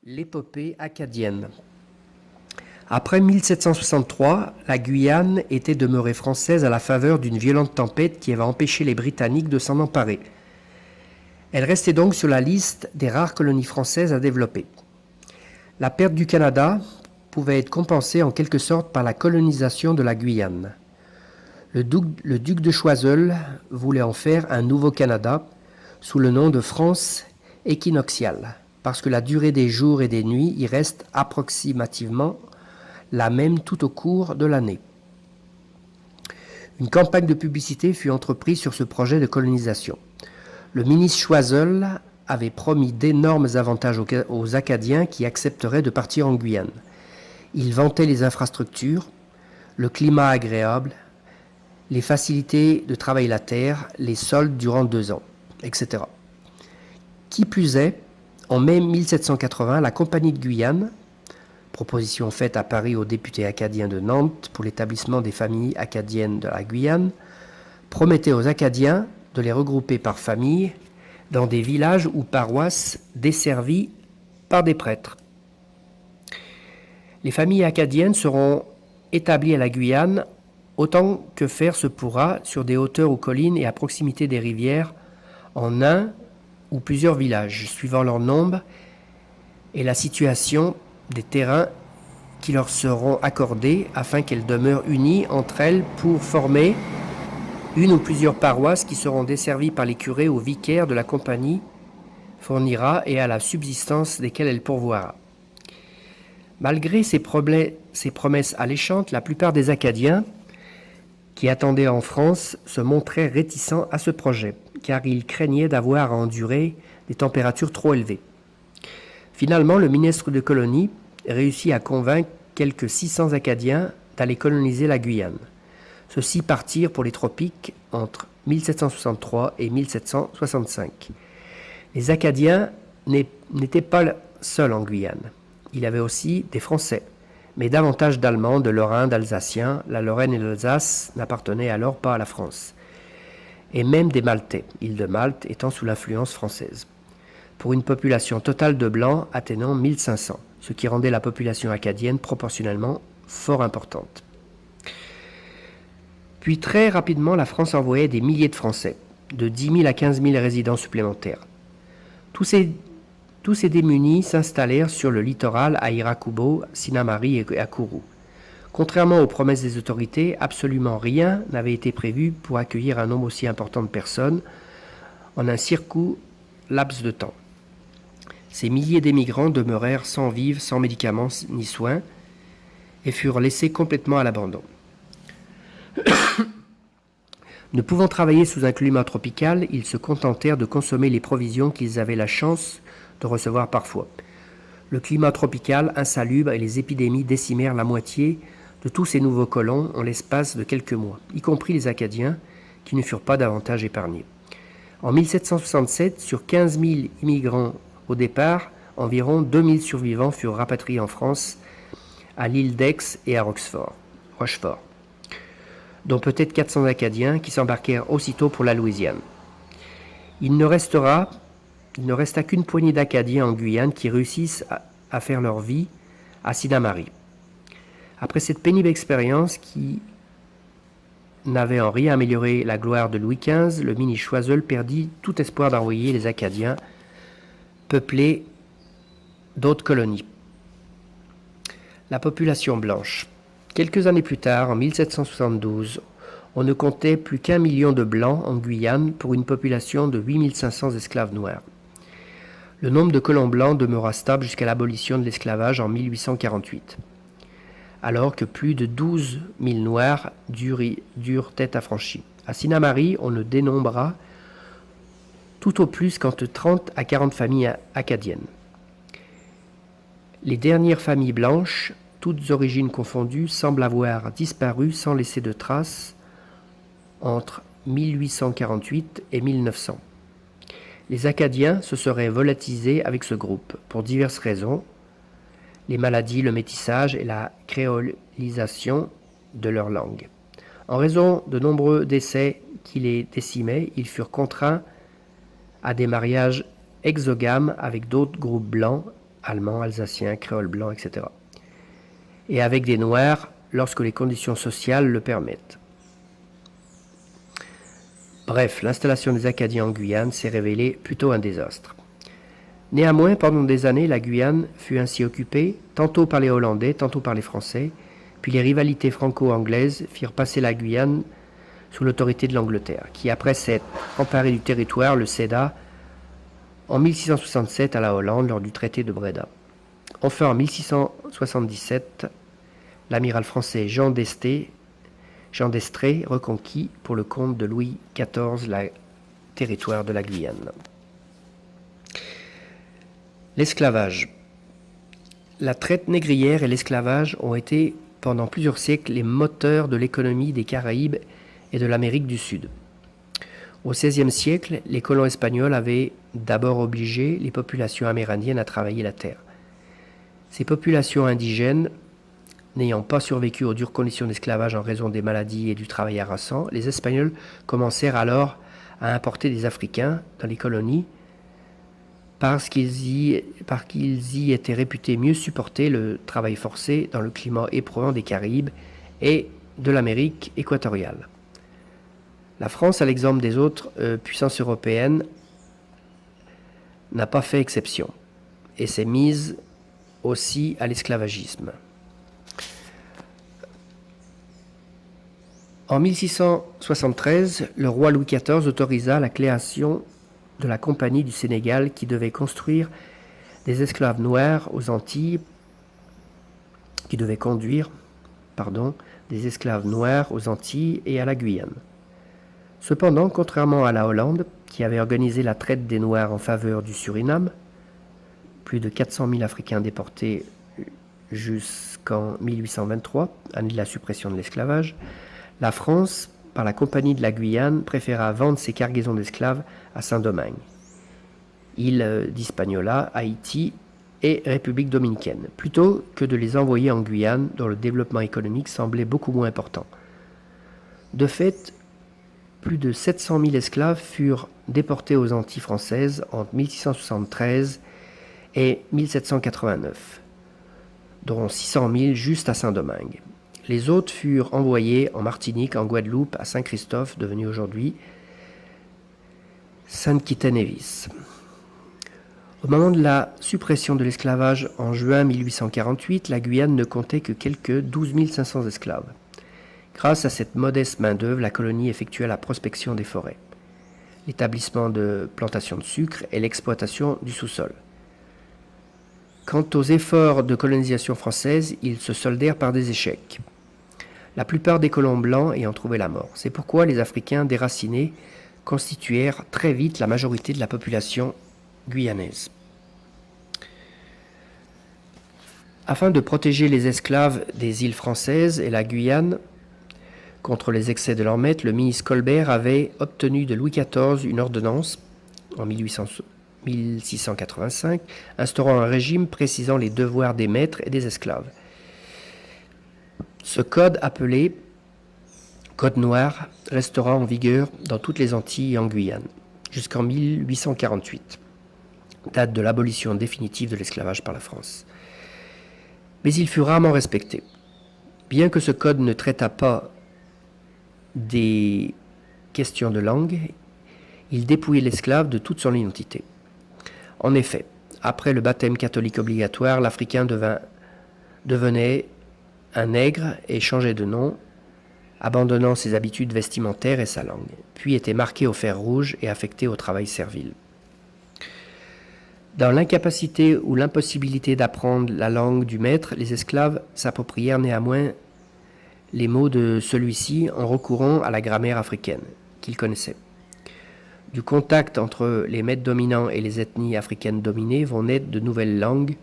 L'épopée acadienne. Après 1763, la Guyane était demeurée française à la faveur d'une violente tempête qui avait empêché les Britanniques de s'en emparer. Elle restait donc sur la liste des rares colonies françaises à développer. La perte du Canada pouvait être compensée en quelque sorte par la colonisation de la Guyane. Le duc de Choiseul voulait en faire un nouveau Canada sous le nom de France équinoxiale, parce que la durée des jours et des nuits y reste approximativement la même tout au cours de l'année. Une campagne de publicité fut entreprise sur ce projet de colonisation. Le ministre Choiseul avait promis d'énormes avantages aux Acadiens qui accepteraient de partir en Guyane. Il vantait les infrastructures, le climat agréable, les facilités de travailler la terre, les soldes durant 2 ans, etc. Qui plus est, en mai 1780, la Compagnie de Guyane, proposition faite à Paris aux députés acadiens de Nantes pour l'établissement des familles acadiennes de la Guyane, promettait aux Acadiens de les regrouper par famille dans des villages ou paroisses desservis par des prêtres. Les familles acadiennes seront établies à la Guyane autant que faire se pourra sur des hauteurs ou collines et à proximité des rivières en un ou plusieurs villages, suivant leur nombre et la situation des terrains qui leur seront accordés afin qu'elles demeurent unies entre elles pour former une ou plusieurs paroisses qui seront desservies par les curés ou vicaires de la compagnie fournira et à la subsistance desquelles elle pourvoira. Malgré ces promesses alléchantes, la plupart des Acadiens qui attendaient en France se montraient réticents à ce projet, car ils craignaient d'avoir à endurer des températures trop élevées. Finalement, le ministre de colonie réussit à convaincre quelques 600 Acadiens d'aller coloniser la Guyane. Ceux-ci partirent pour les tropiques entre 1763 et 1765. Les Acadiens n'étaient pas seuls en Guyane. Il y avait aussi des Français, mais davantage d'Allemands, de Lorrains, d'Alsaciens. La Lorraine et l'Alsace n'appartenaient alors pas à la France. Et même des Maltais, île de Malte étant sous l'influence française. Pour une population totale de Blancs atteignant 1500, ce qui rendait la population acadienne proportionnellement fort importante. Puis très rapidement, la France envoyait des milliers de Français, de 10 000 à 15 000 résidents supplémentaires. Tous ces démunis s'installèrent sur le littoral à Irakubo, Sinnamary et à Kourou. Contrairement aux promesses des autorités, absolument rien n'avait été prévu pour accueillir un nombre aussi important de personnes en un si court laps de temps. Ces milliers d'émigrants demeurèrent sans vivres, sans médicaments ni soins et furent laissés complètement à l'abandon. Ne pouvant travailler sous un climat tropical, ils se contentèrent de consommer les provisions qu'ils avaient la chance de recevoir parfois. Le climat tropical insalubre et les épidémies décimèrent la moitié de tous ces nouveaux colons en l'espace de quelques mois, y compris les Acadiens, qui ne furent pas davantage épargnés. En 1767, sur 15 000 immigrants au départ, environ 2 000 survivants furent rapatriés en France, à l'île d'Aix et à Rochefort, dont peut-être 400 Acadiens qui s'embarquèrent aussitôt pour la Louisiane. Il ne resta qu'une poignée d'Acadiens en Guyane qui réussissent à faire leur vie à Sinnamary. Après cette pénible expérience qui n'avait en rien amélioré la gloire de Louis XV, le ministre Choiseul perdit tout espoir d'envoyer les Acadiens peupler d'autres colonies. La population blanche. Quelques années plus tard, en 1772, on ne comptait plus qu'1 million de Blancs en Guyane pour une population de 8500 esclaves noirs. Le nombre de colons blancs demeura stable jusqu'à l'abolition de l'esclavage en 1848, alors que plus de 12 000 Noirs durent être affranchis. À Sinnamary, on ne dénombra tout au plus qu'entre 30 à 40 familles acadiennes. Les dernières familles blanches, toutes origines confondues, semblent avoir disparu sans laisser de traces entre 1848 et 1900. Les Acadiens se seraient volatilisés avec ce groupe, pour diverses raisons, les maladies, le métissage et la créolisation de leur langue. En raison de nombreux décès qui les décimaient, ils furent contraints à des mariages exogames avec d'autres groupes blancs allemand, alsacien, créole blanc, etc. Et avec des noirs lorsque les conditions sociales le permettent. Bref, l'installation des Acadiens en Guyane s'est révélée plutôt un désastre. Néanmoins, pendant des années, la Guyane fut ainsi occupée, tantôt par les Hollandais, tantôt par les Français, puis les rivalités franco-anglaises firent passer la Guyane sous l'autorité de l'Angleterre, qui, après s'être emparée du territoire, le céda en 1667 à la Hollande lors du traité de Breda. Enfin, en 1677, l'amiral français Jean d'Estrée reconquit pour le compte de Louis XIV le territoire de la Guyane. L'esclavage. La traite négrière et l'esclavage ont été pendant plusieurs siècles les moteurs de l'économie des Caraïbes et de l'Amérique du Sud. Au XVIe siècle, les colons espagnols avaient d'abord obligé les populations amérindiennes à travailler la terre. Ces populations indigènes, n'ayant pas survécu aux dures conditions d'esclavage en raison des maladies et du travail harassant, les Espagnols commencèrent alors à importer des Africains dans les colonies parce qu'ils y étaient réputés mieux supporter le travail forcé dans le climat éprouvant des Caraïbes et de l'Amérique équatoriale. La France, à l'exemple des autres puissances européennes, n'a pas fait exception et s'est mise aussi à l'esclavagisme. En 1673, le roi Louis XIV autorisa la création de la Compagnie du Sénégal qui devait construire des esclaves noirs aux Antilles, des esclaves noirs aux Antilles et à la Guyane. Cependant, contrairement à la Hollande, qui avait organisé la traite des Noirs en faveur du Suriname, plus de 400 000 Africains déportés jusqu'en 1823, année de la suppression de l'esclavage, la France, par la Compagnie de la Guyane, préféra vendre ses cargaisons d'esclaves à Saint-Domingue, île d'Hispaniola, Haïti et République dominicaine, plutôt que de les envoyer en Guyane, dont le développement économique semblait beaucoup moins important. De fait, plus de 700 000 esclaves furent déportés aux Antilles françaises entre 1673 et 1789, dont 600 000 juste à Saint-Domingue. Les autres furent envoyés en Martinique, en Guadeloupe, à Saint-Christophe, devenu aujourd'hui Saint-Kitts-et-Nevis. Au moment de la suppression de l'esclavage en juin 1848, la Guyane ne comptait que quelques 12 500 esclaves. Grâce à cette modeste main-d'œuvre, la colonie effectua la prospection des forêts, l'établissement de plantations de sucre et l'exploitation du sous-sol. Quant aux efforts de colonisation française, ils se soldèrent par des échecs, la plupart des colons blancs ayant trouvé la mort. C'est pourquoi les Africains déracinés constituèrent très vite la majorité de la population guyanaise. Afin de protéger les esclaves des îles françaises et la Guyane contre les excès de leur maître, le ministre Colbert avait obtenu de Louis XIV une ordonnance en 1685 instaurant un régime précisant les devoirs des maîtres et des esclaves. Ce code, appelé Code noir, restera en vigueur dans toutes les Antilles et en Guyane jusqu'en 1848, date de l'abolition définitive de l'esclavage par la France. Mais il fut rarement respecté. Bien que ce code ne traitât pas des questions de langue, il dépouillait l'esclave de toute son identité. En effet, après le baptême catholique obligatoire, l'Africain devenait un nègre et changeait de nom, abandonnant ses habitudes vestimentaires et sa langue, puis était marqué au fer rouge et affecté au travail servile. Dans l'incapacité ou l'impossibilité d'apprendre la langue du maître, les esclaves s'approprièrent néanmoins les mots de celui-ci en recourant à la grammaire africaine qu'ils connaissaient. Du contact entre les maîtres dominants et les ethnies africaines dominées vont naître de nouvelles langues,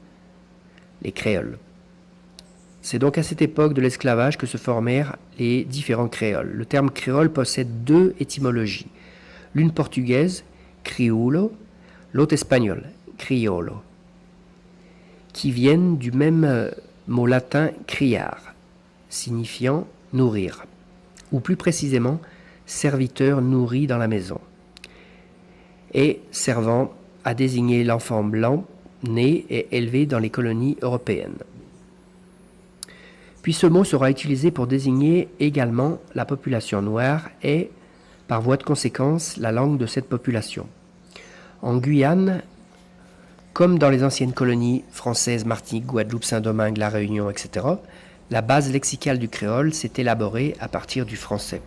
les créoles. C'est donc à cette époque de l'esclavage que se formèrent les différents créoles. Le terme créole possède deux étymologies, l'une portugaise, crioulo, l'autre espagnole, criollo, qui viennent du même mot latin criar, signifiant nourrir, ou plus précisément serviteur nourri dans la maison, et servant à désigner l'enfant blanc nés et élevés dans les colonies européennes. Puis ce mot sera utilisé pour désigner également la population noire et, par voie de conséquence, la langue de cette population. En Guyane, comme dans les anciennes colonies françaises, Martinique, Guadeloupe, Saint-Domingue, La Réunion, etc., la base lexicale du créole s'est élaborée à partir du français.